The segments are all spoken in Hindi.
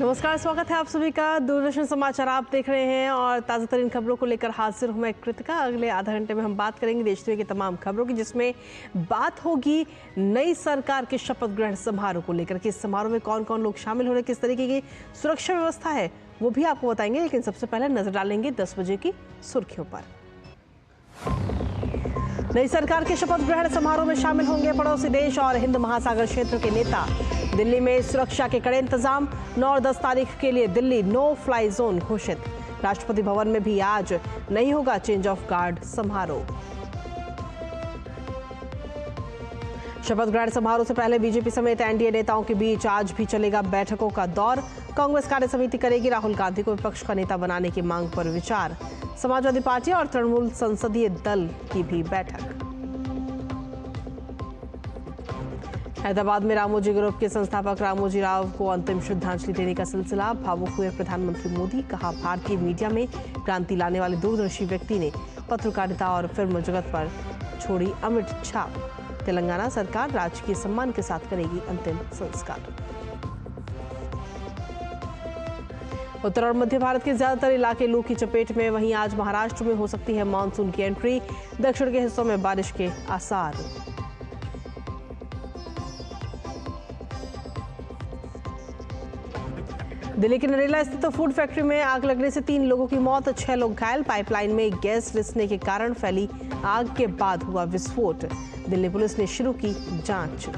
नमस्कार, स्वागत है आप सभी का। दूरदर्शन समाचार आप देख रहे हैं और ताज़ा तरीन खबरों को लेकर हाजिर हूं मैं कृतिका। अगले आधा घंटे में हम बात करेंगे देश दुनिया की तमाम खबरों की, जिसमें बात होगी नई सरकार के शपथ ग्रहण समारोह को लेकर कि इस समारोह में कौन कौन लोग शामिल हो रहे हैं, किस तरीके की सुरक्षा व्यवस्था है वो भी आपको बताएंगे। लेकिन सबसे पहले नजर डालेंगे 10 बजे की सुर्खियों पर। नई सरकार के शपथ ग्रहण समारोह में शामिल होंगे पड़ोसी देश और हिंद महासागर क्षेत्र के नेता। दिल्ली में सुरक्षा के कड़े इंतजाम। 9 और 10 तारीख के लिए दिल्ली नो फ्लाई जोन घोषित। राष्ट्रपति भवन में भी आज नहीं होगा चेंज ऑफ गार्ड समारोह। शपथ ग्रहण समारोह से पहले बीजेपी समेत एनडीए नेताओं के बीच आज भी चलेगा बैठकों का दौर। कांग्रेस कार्य समिति करेगी राहुल गांधी को विपक्ष का नेता बनाने की मांग पर विचार। समाजवादी पार्टी और तृणमूल संसदीय दल की भी बैठक। हैदराबाद में रामोजी ग्रुप के संस्थापक रामोजी राव को अंतिम श्रद्धांजलि देने का सिलसिला। भावुक हुए प्रधानमंत्री मोदी। कहा, भारतीय मीडिया में क्रांति लाने वाले दूरदर्शी व्यक्ति ने पत्रकारिता और फिल्म जगत पर छोड़ी अमिट छाप। तेलंगाना सरकार राजकीय सम्मान के साथ करेगी अंतिम संस्कार। उत्तर और मध्य भारत के ज्यादातर इलाके लू की चपेट में। वहीं आज महाराष्ट्र में हो सकती है मानसून की एंट्री। दक्षिण के हिस्सों में बारिश के आसार। दिल्ली के नरेला स्थित फूड फैक्ट्री में आग लगने से 3 लोगों की मौत, 6 लोग घायल। पाइपलाइन में गैस रिसने के कारण फैली आग के बाद हुआ विस्फोट। दिल्ली पुलिस ने शुरू की जांच।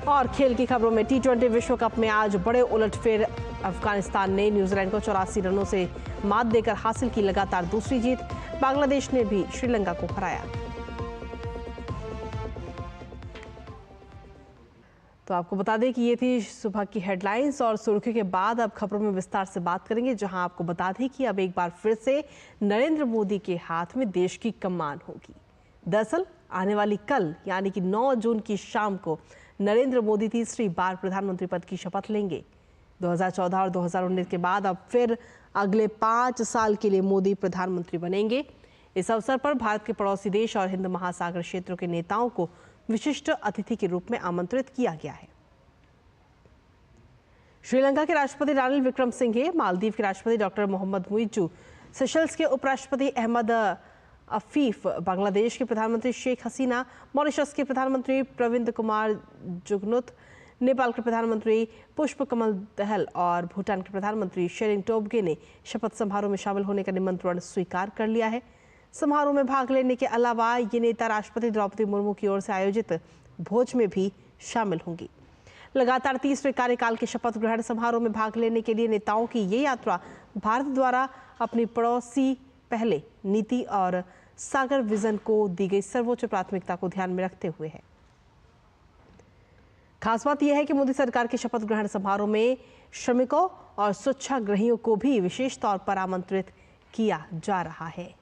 और खेल की खबरों में टी20 विश्व कप में आज बड़े उलटफेर। अफगानिस्तान ने न्यूजीलैंड को 84 रनों से मात देकर हासिल की लगातार दूसरी जीत। बांग्लादेश ने भी श्रीलंका को हराया। तो आपको बता दें कि ये थी सुबह की हेडलाइंस और सुर्खियों के बाद अब खबरों में विस्तार से बात करेंगे, जहां आपको बता दें कि अब एक बार फिर से नरेंद्र मोदी के हाथ में देश की कमान होगी। दरअसल आने वाली कल यानी कि 9 जून की शाम को नरेंद्र मोदी तीसरी बार प्रधानमंत्री पद की शपथ लेंगे। 2014 और 2019 के बाद अब फिर अगले 5 साल के लिए मोदी प्रधानमंत्री बनेंगे। इस अवसर पर भारत के पड़ोसी देश और हिंद महासागर क्षेत्रों के नेताओं को विशिष्ट अतिथि के रूप में आमंत्रित किया गया है। श्रीलंका के राष्ट्रपति रानिल विक्रमसिंघे, मालदीव के राष्ट्रपति डॉक्टर मोहम्मद मुइज्जू, सेशल्स के उपराष्ट्रपति अहमद अफीफ, बांग्लादेश के प्रधानमंत्री शेख हसीना, मॉरिशस के प्रधानमंत्री प्रविंद कुमार जुगनुत, नेपाल के प्रधानमंत्री पुष्प कमल दहल और भूटान के प्रधानमंत्री शेरिंग टोब्गे ने शपथ समारोह में शामिल होने का निमंत्रण स्वीकार कर लिया है। समारोह में भाग लेने के अलावा ये नेता राष्ट्रपति द्रौपदी मुर्मू की ओर से आयोजित भोज में भी शामिल होंगी। लगातार तीसरे कार्यकाल के शपथ ग्रहण समारोह में भाग लेने के लिए नेताओं की ये यात्रा भारत द्वारा अपनी पड़ोसी पहले नीति और सागर विजन को दी गई सर्वोच्च प्राथमिकता को ध्यान में रखते हुए है। खास बात यह है कि मोदी सरकार के शपथ ग्रहण समारोह में श्रमिकों और स्वच्छाग्रहियों को भी विशेष तौर पर आमंत्रित किया जा रहा है।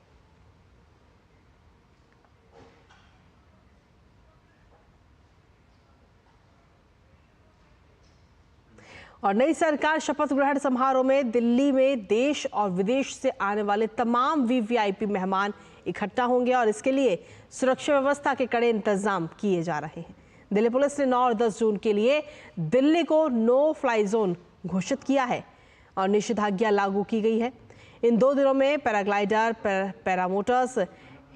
और नई सरकार शपथ ग्रहण समारोह में दिल्ली में देश और विदेश से आने वाले तमाम वीवीआईपी मेहमान इकट्ठा होंगे और इसके लिए सुरक्षा व्यवस्था के कड़े इंतजाम किए जा रहे हैं। दिल्ली पुलिस ने 9 और 10 जून के लिए दिल्ली को नो फ्लाई जोन घोषित किया है और निषेधाज्ञा लागू की गई है। इन 2 दिनों में paraglider, paramotors,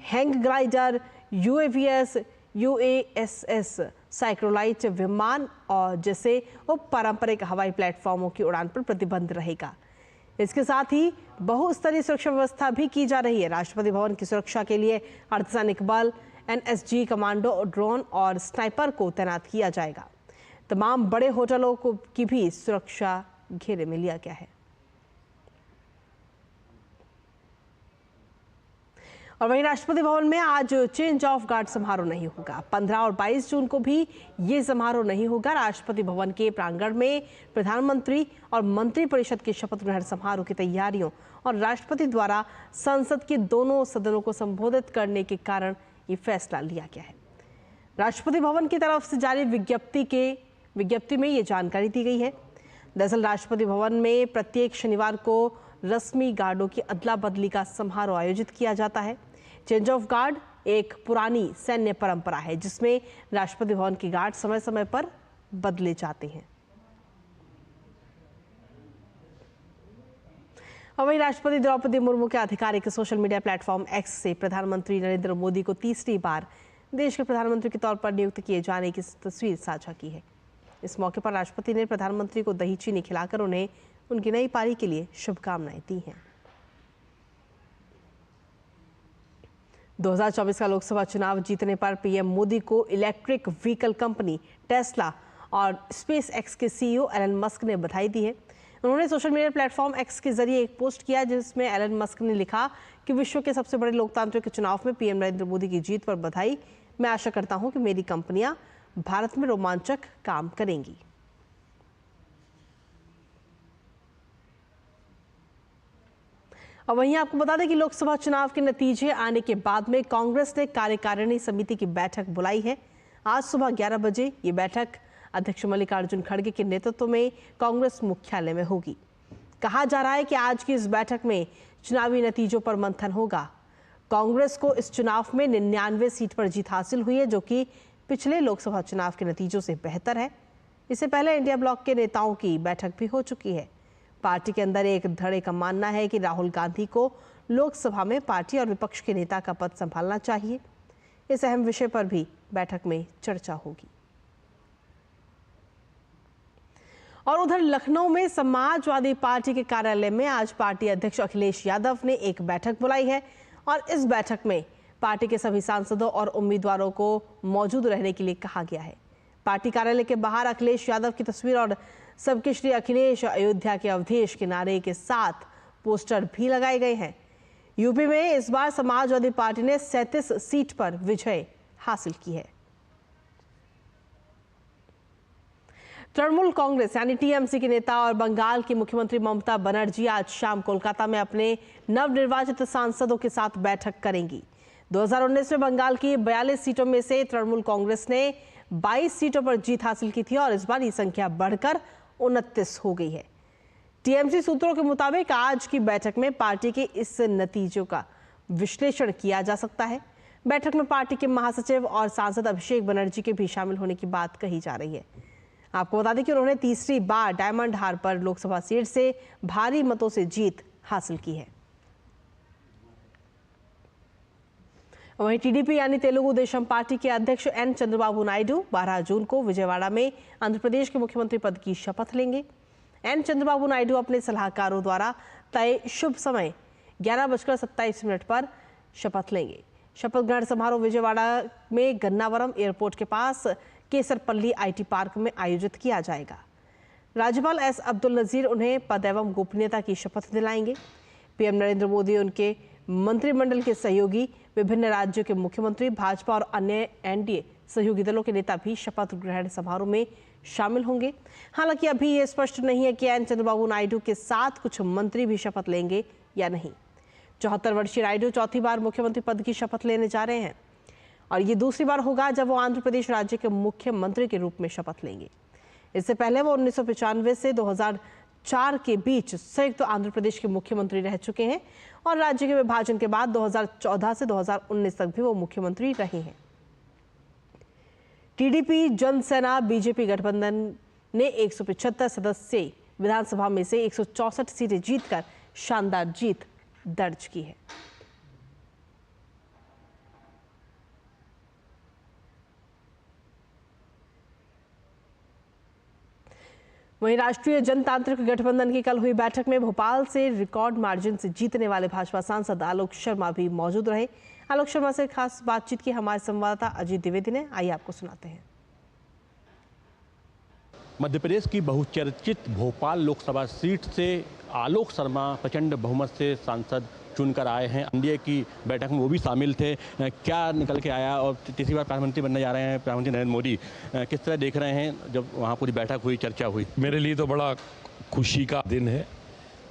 hang glider, UAVs, UASs, साइक्लोलाइट विमान और जैसे पारंपरिक हवाई प्लेटफॉर्मों की उड़ान पर प्रतिबंध रहेगा। इसके साथ ही बहुस्तरीय सुरक्षा व्यवस्था भी की जा रही है। राष्ट्रपति भवन की सुरक्षा के लिए अर्धसैनिक बल, एनएसजी, कमांडो, ड्रोन और स्नाइपर को तैनात किया जाएगा। तमाम बड़े होटलों को की भी सुरक्षा घेरे में लिया गया है। और वहीं राष्ट्रपति भवन में आज चेंज ऑफ गार्ड समारोह नहीं होगा। 15 और 22 जून को भी ये समारोह नहीं होगा। राष्ट्रपति भवन के प्रांगण में प्रधानमंत्री और मंत्रिपरिषद के शपथ ग्रहण समारोह की तैयारियों और राष्ट्रपति द्वारा संसद के दोनों सदनों को संबोधित करने के कारण ये फैसला लिया गया है। राष्ट्रपति भवन की तरफ से जारी विज्ञप्ति में ये जानकारी दी गई है। दरअसल राष्ट्रपति भवन में प्रत्येक शनिवार को रस्मी गार्डों की अदला बदली का समारोह आयोजित किया जाता है। चेंज ऑफ गार्ड एक पुरानी सैन्य परंपरा है जिसमें राष्ट्रपति भवन के गार्ड समय समय पर बदले जाते हैं। और वहीं राष्ट्रपति द्रौपदी मुर्मू के आधिकारिक सोशल मीडिया प्लेटफॉर्म एक्स से प्रधानमंत्री नरेंद्र मोदी को तीसरी बार देश के प्रधानमंत्री के तौर पर नियुक्त किए जाने की तस्वीर साझा की है। इस मौके पर राष्ट्रपति ने प्रधानमंत्री को दही चीनी खिलाकर उन्हें उनकी नई पारी के लिए शुभकामनाएं दी हैं। 2024 का लोकसभा चुनाव जीतने पर पीएम मोदी को इलेक्ट्रिक व्हीकल कंपनी टेस्ला और स्पेस एक्स के सीईओ एलन मस्क ने बधाई दी है। उन्होंने सोशल मीडिया प्लेटफॉर्म एक्स के जरिए एक पोस्ट किया जिसमें एलन मस्क ने लिखा कि विश्व के सबसे बड़े लोकतांत्रिक चुनाव में पीएम नरेंद्र मोदी की जीत पर बधाई। मैं आशा करता हूं कि मेरी कंपनियां भारत में रोमांचक काम करेंगी। और वहीं आपको बता दें कि लोकसभा चुनाव के नतीजे आने के बाद में कांग्रेस ने कार्यकारिणी समिति की बैठक बुलाई है। आज सुबह 11 बजे ये बैठक अध्यक्ष मल्लिकार्जुन खड़गे के नेतृत्व में कांग्रेस मुख्यालय में होगी। कहा जा रहा है कि आज की इस बैठक में चुनावी नतीजों पर मंथन होगा। कांग्रेस को इस चुनाव में 99 सीट पर जीत हासिल हुई है, जो कि पिछले लोकसभा चुनाव के नतीजों से बेहतर है। इससे पहले इंडिया ब्लॉक के नेताओं की बैठक भी हो चुकी है। पार्टी के अंदर एक धड़े का मानना है कि राहुल गांधी को लोकसभा में पार्टी और विपक्ष के नेता का पद संभालना चाहिए। इस अहम विषय पर भी बैठक में चर्चा होगी। और उधर लखनऊ में समाजवादी पार्टी के कार्यालय में आज पार्टी अध्यक्ष अखिलेश यादव ने एक बैठक बुलाई है और इस बैठक में पार्टी के सभी सांसदों और उम्मीदवारों को मौजूद रहने के लिए कहा गया है। पार्टी कार्यालय के बाहर अखिलेश यादव की तस्वीर और सबके श्री अखिलेश अयोध्या के अवधेश के नारे के साथ पोस्टर भी लगाए गए हैं। यूपी में इस बार समाजवादी पार्टी ने 37 सीट पर विजय हासिल की है। तृणमूल कांग्रेस यानी टीएमसी के नेता और बंगाल की मुख्यमंत्री ममता बनर्जी आज शाम कोलकाता में अपने नवनिर्वाचित सांसदों के साथ बैठक करेंगी। 2019 में बंगाल की 42 सीटों में से तृणमूल कांग्रेस ने 22 सीटों पर जीत हासिल की थी और इस बार ये संख्या बढ़कर 29 हो गई है। टीएमसी सूत्रों के मुताबिक आज की बैठक में पार्टी के इस नतीजों का विश्लेषण किया जा सकता है। बैठक में पार्टी के महासचिव और सांसद अभिषेक बनर्जी के भी शामिल होने की बात कही जा रही है। आपको बता दें कि उन्होंने तीसरी बार डायमंड हार्बर लोकसभा सीट से भारी मतों से जीत हासिल की है। वहीं टीडीपी यानी तेलुगु देशम पार्टी के अध्यक्ष एन चंद्रबाबू नायडू 12 जून को विजयवाड़ा में आंध्र प्रदेश के मुख्यमंत्री पद की शपथ लेंगे। एन चंद्रबाबू नायडू अपने सलाहकारों द्वारा तय शुभ समय 11:27 पर शपथ लेंगे। शपथ ग्रहण समारोह विजयवाड़ा में गन्नावरम एयरपोर्ट के पास केसरपल्ली आईटी पार्क में आयोजित किया जाएगा। राज्यपाल एस अब्दुल नजीर उन्हें पद एवं गोपनीयता की शपथ दिलाएंगे। पीएम नरेंद्र मोदी, उनके मंत्रिमंडल के सहयोगी, विभिन्न राज्यों के मुख्यमंत्री, भाजपा और अन्य एनडीए सहयोगी दलों के नेता भी शपथ ग्रहण समारोह में शामिल होंगे। हालांकि अभी ये स्पष्ट नहीं है कि एन चंद्रबाबू नायडू के साथ कुछ मंत्री भी शपथ लेंगे या नहीं। 74 वर्षीय नायडू चौथी बार मुख्यमंत्री पद की शपथ लेने जा रहे हैं और ये दूसरी बार होगा जब वो आंध्र प्रदेश राज्य के मुख्यमंत्री के रूप में शपथ लेंगे। इससे पहले वो 1995 से 2004 के बीच संयुक्त आंध्र प्रदेश के मुख्यमंत्री रह चुके हैं और राज्य के विभाजन के बाद 2014 से 2019 तक भी वो मुख्यमंत्री रहे हैं। टीडीपी जनसेना बीजेपी गठबंधन ने 175 सदस्यीय विधानसभा में से 164 सीटें जीतकर शानदार जीत दर्ज की है। वहीं राष्ट्रीय जनतांत्रिक गठबंधन की कल हुई बैठक में भोपाल से रिकॉर्ड मार्जिन से जीतने वाले भाजपा सांसद आलोक शर्मा भी मौजूद रहे। आलोक शर्मा से खास बातचीत की हमारे संवाददाता अजीत द्विवेदी ने। आइए आपको सुनाते हैं। मध्य प्रदेश की बहुचर्चित भोपाल लोकसभा सीट से आलोक शर्मा प्रचंड बहुमत से सांसद चुनकर आए हैं। एनडीए की बैठक में वो भी शामिल थे। क्या निकल के आया और तीसरी बार प्रधानमंत्री बनने जा रहे हैं प्रधानमंत्री नरेंद्र मोदी, किस तरह देख रहे हैं जब वहाँ पूरी बैठक हुई, चर्चा हुई? मेरे लिए तो बड़ा खुशी का दिन है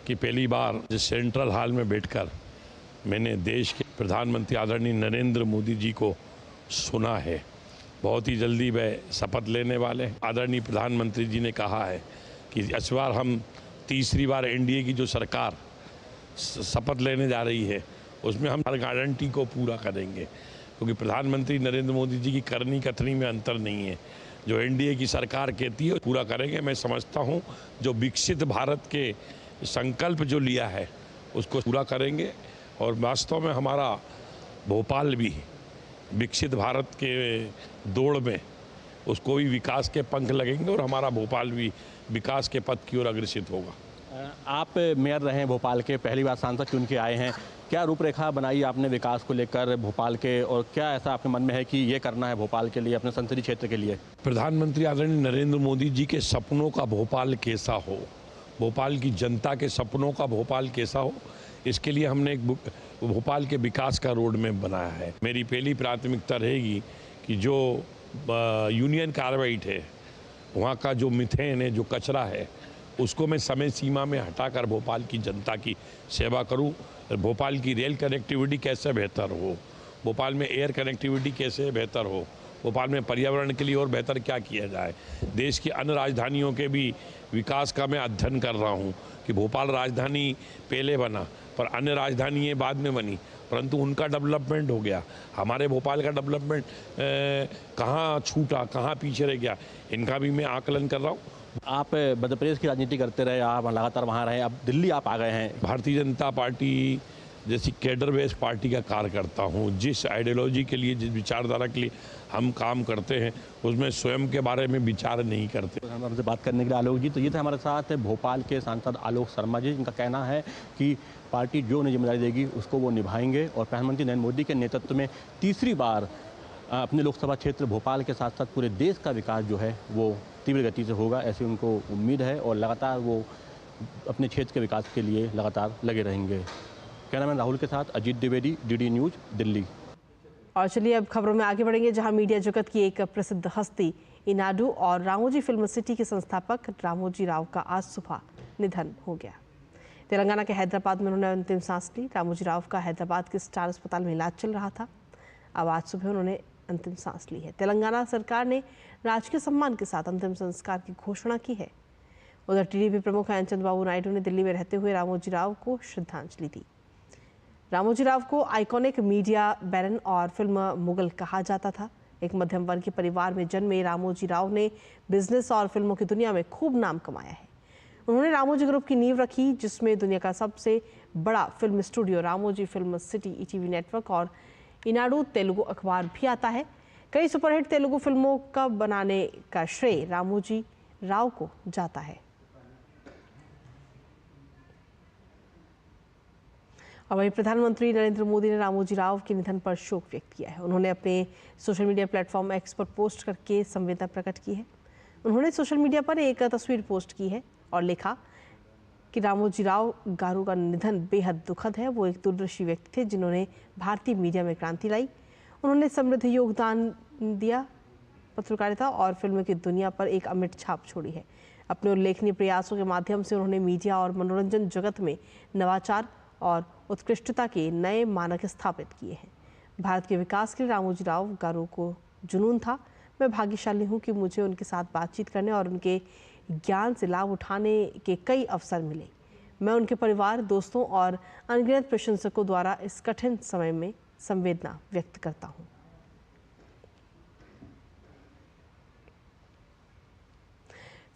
कि पहली बार सेंट्रल हॉल में बैठकर मैंने देश के प्रधानमंत्री आदरणीय नरेंद्र मोदी जी को सुना है। बहुत ही जल्दी वह शपथ लेने वाले। आदरणीय प्रधानमंत्री जी ने कहा है कि इस बार हम तीसरी बार एनडीए की जो सरकार शपथ लेने जा रही है उसमें हम हर गारंटी को पूरा करेंगे, क्योंकि प्रधानमंत्री नरेंद्र मोदी जी की करनी कथनी में अंतर नहीं है। जो एनडीए की सरकार कहती है पूरा करेंगे। मैं समझता हूँ जो विकसित भारत के संकल्प जो लिया है उसको पूरा करेंगे और वास्तव में हमारा भोपाल भी विकसित भारत के दौड़ में उसको भी विकास के पंख लगेंगे और हमारा भोपाल भी विकास के पथ की ओर अग्रसित होगा। आप मेयर रहे हैं भोपाल के, पहली बार सांसद चुन के आए हैं, क्या रूपरेखा बनाई आपने विकास को लेकर भोपाल के, और क्या ऐसा आपके मन में है कि ये करना है भोपाल के लिए, अपने संसदीय क्षेत्र के लिए? प्रधानमंत्री आदरणीय नरेंद्र मोदी जी के सपनों का भोपाल कैसा हो, भोपाल की जनता के सपनों का भोपाल कैसा हो, इसके लिए हमने एक भोपाल के विकास का रोड मैप बनाया है। मेरी पहली प्राथमिकता रहेगी कि जो यूनियन कार्बाइड है, वहाँ का जो मिथेन है, जो कचरा है, उसको मैं समय सीमा में हटाकर भोपाल की जनता की सेवा करूं। भोपाल की रेल कनेक्टिविटी कैसे बेहतर हो, भोपाल में एयर कनेक्टिविटी कैसे बेहतर हो, भोपाल में पर्यावरण के लिए और बेहतर क्या किया जाए। देश की अन्य राजधानियों के भी विकास का मैं अध्ययन कर रहा हूं कि भोपाल राजधानी पहले बना पर अन्य राजधानी बाद में बनी, परंतु उनका डेवलपमेंट हो गया, हमारे भोपाल का डेवलपमेंट कहाँ छूटा, कहाँ पीछे रह गया, इनका भी मैं आकलन कर रहा हूँ। आप मध्य प्रदेश की राजनीति करते रहे, आप लगातार वहाँ रहे, अब दिल्ली आप आ गए हैं। भारतीय जनता पार्टी जैसी कैडर बेस्ड पार्टी का कार्यकर्ता हूँ। जिस आइडियोलॉजी के लिए, जिस विचारधारा के लिए हम काम करते हैं, उसमें स्वयं के बारे में विचार नहीं करते। हमसे बात करने के लिए आलोक जी, तो ये थे हमारे साथ भोपाल के सांसद आलोक शर्मा जी, जिनका कहना है कि पार्टी जो उन्हें जिम्मेदारी देगी उसको वो निभाएंगे और प्रधानमंत्री नरेंद्र मोदी के नेतृत्व में तीसरी बार अपने लोकसभा क्षेत्र भोपाल के साथ साथ पूरे देश का विकास जो है वो तीव्र गति से होगा, ऐसी उनको उम्मीद है और लगातार वो अपने क्षेत्र के विकास के लिए लगातार लगे रहेंगे। कैमरामैन राहुल के साथ अजीत द्विवेदी, डीडी न्यूज़, दिल्ली। और चलिए अब खबरों में आगे बढ़ेंगे, जहां मीडिया जगत की एक प्रसिद्ध हस्ती इनाडू और रामोजी फिल्म सिटी के संस्थापक रामोजी राव का आज सुबह निधन हो गया। तेलंगाना के हैदराबाद में उन्होंने अंतिम सांस ली। रामोजी राव का हैदराबाद के स्टार अस्पताल में इलाज चल रहा था। अब आज सुबह उन्होंने अंतिम सांस ली है। तेलंगाना सरकार ने राजकीय सम्मान के साथ अंतिम संस्कार की घोषणा की है। उधर टीडीपी प्रमुख चंद्रबाबू नायडू ने दिल्ली में रहते हुए रामोजी राव को श्रद्धांजलि दी। रामोजी राव को आइकॉनिक मीडिया बैरन और फिल्म मुगल कहा जाता था। एक मध्यम वर्गीय परिवार में जन्मे रामोजी राव ने बिजनेस और फिल्मों की दुनिया में खूब नाम कमाया है। उन्होंने रामोजी ग्रुप की नींव रखी, जिसमें दुनिया का सबसे बड़ा film studio Ramoji film city, ETV network और इनाडू तेलुगु अखबार भी आता है। कई सुपरहिट तेलुगु फिल्मों का बनाने का श्रेय रामोजी राव को जाता है। और वहीं प्रधानमंत्री नरेंद्र मोदी ने रामोजी राव के निधन पर शोक व्यक्त किया है। उन्होंने अपने सोशल मीडिया प्लेटफॉर्म एक्स पर पोस्ट करके संवेदना प्रकट की है। उन्होंने सोशल मीडिया पर एक तस्वीर पोस्ट की है और लिखा कि रामोजी राव गारू का निधन बेहद दुखद है। वो एक दूरदर्शी व्यक्ति थे जिन्होंने भारतीय मीडिया में क्रांति लाई। उन्होंने समृद्ध योगदान दिया, पत्रकारिता और फिल्म की दुनिया पर एक अमिट छाप छोड़ी है। अपने उल्लेखनीय प्रयासों के माध्यम से उन्होंने मीडिया और मनोरंजन जगत में नवाचार और उत्कृष्टता के नए मानक स्थापित किए हैं। भारत के विकास के लिए रामोजी राव गारू को जुनून था। मैं भाग्यशाली हूँ कि मुझे उनके साथ बातचीत करने और उनके ज्ञान से लाभ उठाने के कई अवसर मिले। मैं उनके परिवार, दोस्तों और अनगिनत प्रशंसकों द्वारा इस कठिन समय में संवेदना व्यक्त करता हूँ।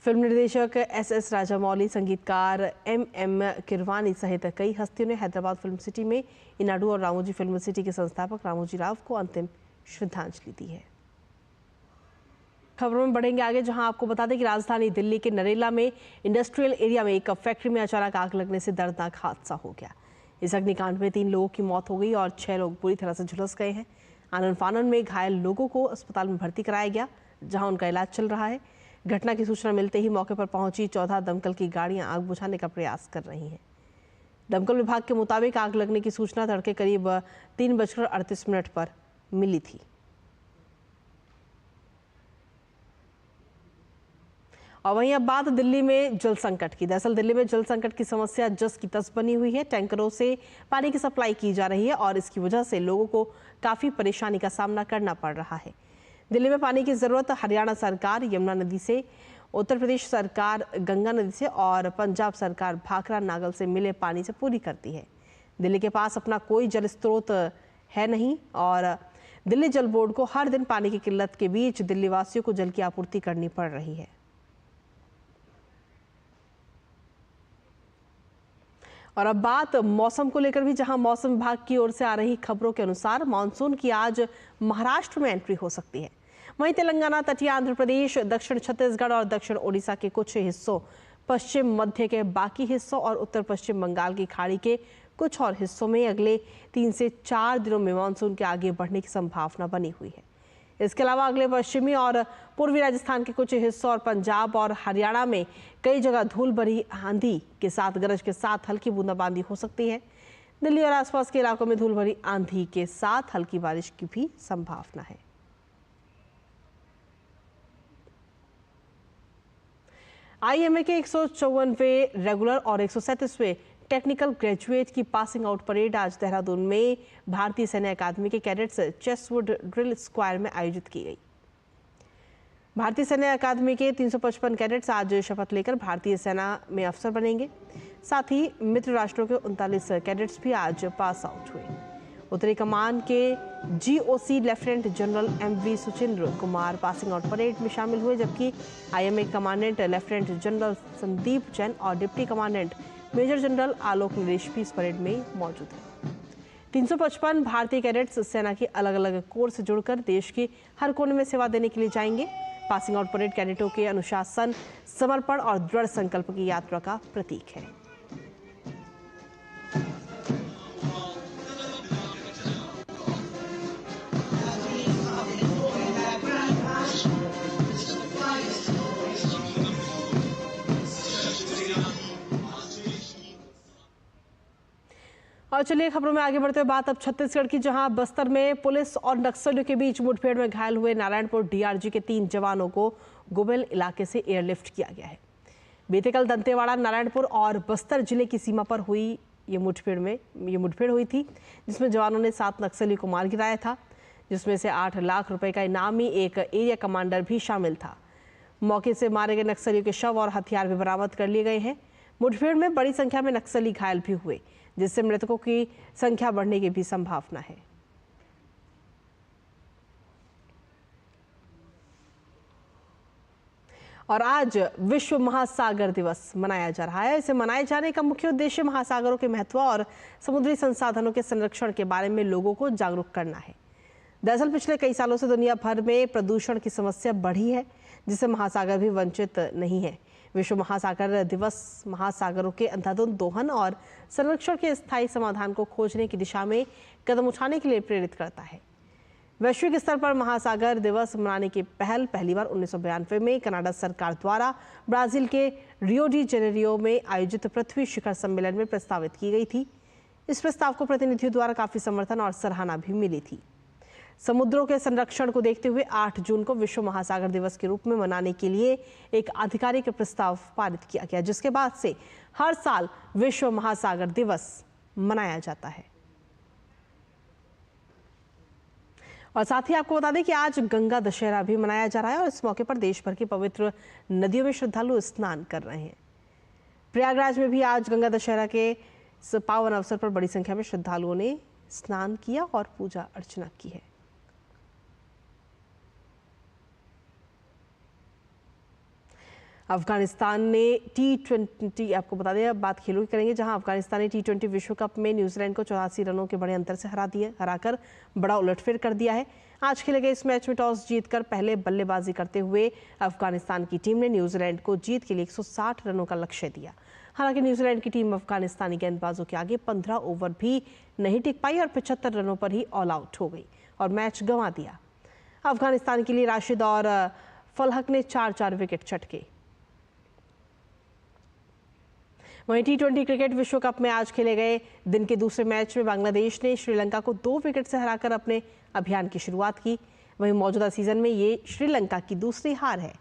फिल्म निर्देशक एस राजामौली, संगीतकार एम किरवानी सहित कई हस्तियों ने हैदराबाद फिल्म सिटी में इनाडू और रामोजी फिल्म सिटी के संस्थापक रामोजी राव को अंतिम श्रद्धांजलि दी है। खबरों में बढ़ेंगे आगे, जहां आपको बता दें कि राजधानी दिल्ली के नरेला में इंडस्ट्रियल एरिया में एक फैक्ट्री में अचानक आग लगने से दर्दनाक हादसा हो गया। इस अग्निकांड में 3 लोगों की मौत हो गई और 6 लोग बुरी तरह से झुलस गए हैं। आनन फानन में घायल लोगों को अस्पताल में भर्ती कराया गया, जहां उनका इलाज चल रहा है। घटना की सूचना मिलते ही मौके पर पहुंची 14 दमकल की गाड़ियां आग बुझाने का प्रयास कर रही हैं। दमकल विभाग के मुताबिक आग लगने की सूचना तड़के करीब 3:38 पर मिली थी। और वहीं अब बात दिल्ली में जल संकट की। दरअसल दिल्ली में जल संकट की समस्या जस की तस बनी हुई है। टैंकरों से पानी की सप्लाई की जा रही है और इसकी वजह से लोगों को काफी परेशानी का सामना करना पड़ रहा है। दिल्ली में पानी की जरूरत हरियाणा सरकार यमुना नदी से, उत्तर प्रदेश सरकार गंगा नदी से और पंजाब सरकार भाखरा नागल से मिले पानी से पूरी करती है। दिल्ली के पास अपना कोई जल स्रोत है नहीं और दिल्ली जल बोर्ड को हर दिन पानी की किल्लत के बीच दिल्ली वासियों को जल की आपूर्ति करनी पड़ रही है। और अब बात मौसम को लेकर भी, जहां मौसम विभाग की ओर से आ रही खबरों के अनुसार मानसून की आज महाराष्ट्र में एंट्री हो सकती है। वहीं तेलंगाना, तटीय आंध्र प्रदेश, दक्षिण छत्तीसगढ़ और दक्षिण ओडिशा के कुछ हिस्सों, पश्चिम मध्य के बाकी हिस्सों और उत्तर पश्चिम बंगाल की खाड़ी के कुछ और हिस्सों में अगले 3 से 4 दिनों में मानसून के आगे बढ़ने की संभावना बनी हुई है। इसके अलावा अगले पश्चिमी और पूर्वी राजस्थान के कुछ हिस्सों और पंजाब और हरियाणा में कई जगह धूल भरी आंधी के साथ गरज के साथ हल्की बूंदाबांदी हो सकती है। दिल्ली और आसपास के इलाकों में धूल भरी आंधी के साथ हल्की बारिश की भी संभावना है। आईएमए के 154वें रेगुलर और 137वें टेक्निकल ग्रेजुएट की पासिंग आउट परेड आज देहरादून में भारतीय सैन्य अकादमी के कैडेट्स चेस्टवुड ड्रिल स्क्वायर में आयोजित की गई। भारतीय सैन्य अकादमी के 355 कैडेट्स आज शपथ लेकर भारतीय सेना में अफसर बनेंगे। साथ ही मित्र राष्ट्रों के 39 कैडेट्स भी आज पास आउट हुए। उत्तरी कमान के GOC lieutenant general MV Suchindra Kumar passing out parade में शामिल हुए, जबकि IMA commandant lieutenant general Sandeep Jain और deputy commandant major general Alok Naresh भी इस परेड में मौजूद हैं। 355 भारतीय कैडेट्स सेना के अलग अलग कोर से जुड़कर देश के हर कोने में सेवा देने के लिए जाएंगे। पासिंग आउट परेड कैडेटों के अनुशासन, समर्पण और दृढ़ संकल्प की यात्रा का प्रतीक है। और चलिए खबरों में आगे बढ़ते हुए बात अब छत्तीसगढ़ की, जहां बस्तर में पुलिस और नक्सलियों के बीच मुठभेड़ में घायल हुए नारायणपुर डीआरजी के 3 जवानों को गोबेल इलाके से एयरलिफ्ट किया गया है। बीते कल दंतेवाड़ा, नारायणपुर और बस्तर जिले की सीमा पर हुई ये मुठभेड़ हुई थी, जिसमें जवानों ने 7 नक्सलियों को मार गिराया था, जिसमें से 8 लाख रुपए का इनामी एक एरिया कमांडर भी शामिल था। मौके से मारे गए नक्सलियों के शव और हथियार भी बरामद कर लिए गए हैं। मुठभेड़ में बड़ी संख्या में नक्सली घायल भी हुए, जिससे मृतकों की संख्या बढ़ने की भी संभावना है। और आज विश्व महासागर दिवस मनाया जा रहा है। इसे मनाए जाने का मुख्य उद्देश्य महासागरों के महत्व और समुद्री संसाधनों के संरक्षण के बारे में लोगों को जागरूक करना है। दरअसल पिछले कई सालों से दुनिया भर में प्रदूषण की समस्या बढ़ी है, जिससे महासागर भी वंचित नहीं है। विश्व महासागर दिवस महासागरों के अंधाधुंध दोहन और संरक्षण के स्थायी समाधान को खोजने की दिशा में कदम उठाने के लिए प्रेरित करता है। वैश्विक स्तर पर महासागर दिवस मनाने की पहल पहली बार 1992 में कनाडा सरकार द्वारा ब्राजील के रियो डी जेनेरियो में आयोजित पृथ्वी शिखर सम्मेलन में प्रस्तावित की गई थी। इस प्रस्ताव को प्रतिनिधियों द्वारा काफी समर्थन और सराहना भी मिली थी। समुद्रों के संरक्षण को देखते हुए 8 जून को विश्व महासागर दिवस के रूप में मनाने के लिए एक आधिकारिक प्रस्ताव पारित किया गया, जिसके बाद से हर साल विश्व महासागर दिवस मनाया जाता है। और साथ ही आपको बता दें कि आज गंगा दशहरा भी मनाया जा रहा है और इस मौके पर देश भर की पवित्र नदियों में श्रद्धालु स्नान कर रहे हैं। प्रयागराज में भी आज गंगा दशहरा के इस पावन अवसर पर बड़ी संख्या में श्रद्धालुओं ने स्नान किया और पूजा अर्चना की है। अफगानिस्तान ने T20, आपको बता दें, अब बात खेलों की करेंगे, जहां अफगानिस्तान ने T20 विश्व कप में न्यूजीलैंड को 84 रनों के बड़े अंतर से हराकर बड़ा उलटफेर कर दिया है। आज खेले गए इस मैच में टॉस जीतकर पहले बल्लेबाजी करते हुए अफगानिस्तान की टीम ने न्यूजीलैंड को जीत के लिए 160 रनों का लक्ष्य दिया। हालांकि न्यूजीलैंड की टीम अफगानिस्तानी गेंदबाजों के आगे 15 ओवर भी नहीं टिक पाई और 75 रनों पर ही ऑल आउट हो गई और मैच गंवा दिया। अफगानिस्तान के लिए राशिद और फलहक ने 4-4 विकेट चटके। वहीं T20 क्रिकेट विश्व कप में आज खेले गए दिन के दूसरे मैच में बांग्लादेश ने श्रीलंका को 2 विकेट से हराकर अपने अभियान की शुरुआत की। वहीं मौजूदा सीजन में ये श्रीलंका की दूसरी हार है।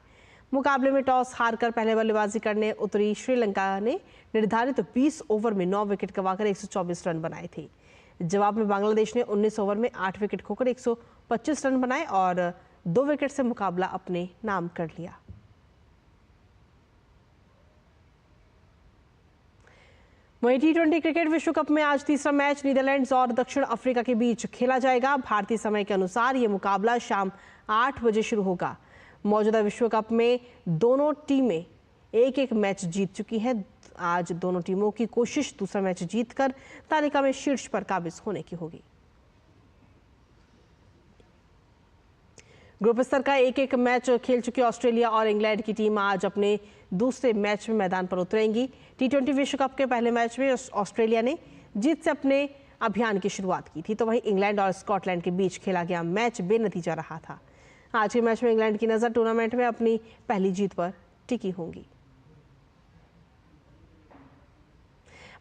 मुकाबले में टॉस हारकर पहले बल्लेबाजी करने उतरी श्रीलंका ने निर्धारित 20 ओवर में 9 विकेट गंवाकर 124 रन बनाए थे। जवाब में बांग्लादेश ने 19 ओवर में 8 विकेट खोकर 125 रन बनाए और 2 विकेट से मुकाबला अपने नाम कर लिया। वहीं T20 क्रिकेट विश्व कप में आज तीसरा मैच नीदरलैंड्स और दक्षिण अफ्रीका के बीच खेला जाएगा। भारतीय समय के अनुसार ये मुकाबला शाम 8 बजे शुरू होगा। मौजूदा विश्व कप में दोनों टीमें एक एक मैच जीत चुकी हैं। आज दोनों टीमों की कोशिश दूसरा मैच जीतकर तालिका में शीर्ष पर काबिज होने की होगी। ग्रुप स्तर का एक एक मैच खेल चुकी ऑस्ट्रेलिया और इंग्लैंड की टीम आज अपने दूसरे मैच में मैदान पर उतरेंगी। T20 विश्व कप के पहले मैच में ऑस्ट्रेलिया ने जीत से अपने अभियान की शुरुआत की थी, तो वहीं इंग्लैंड और स्कॉटलैंड के बीच खेला गया मैच बेनतीजा रहा था। आज के मैच में इंग्लैंड की नज़र टूर्नामेंट में अपनी पहली जीत पर टिकी होंगी।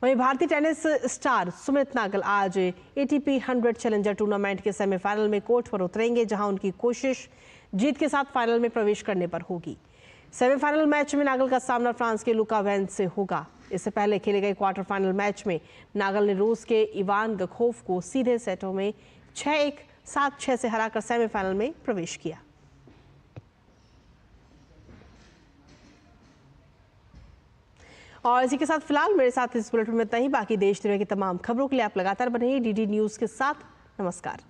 वहीं भारतीय टेनिस स्टार सुमित नागल आज ATP 100 चैलेंजर टूर्नामेंट के सेमीफाइनल में कोर्ट पर उतरेंगे, जहां उनकी कोशिश जीत के साथ फाइनल में प्रवेश करने पर होगी। सेमीफाइनल मैच में नागल का सामना फ्रांस के लुका वेंस से होगा। इससे पहले खेले गए क्वार्टर फाइनल मैच में नागल ने रूस के इवान गखोव को सीधे सेटों में 6-1, 7-6 से हराकर सेमीफाइनल में प्रवेश किया। और इसी के साथ फिलहाल मेरे साथ इस बुलेटिन में इतना ही। बाकी देश दुनिया की तमाम खबरों के लिए आप लगातार बने रहिए DD न्यूज़ के साथ। नमस्कार।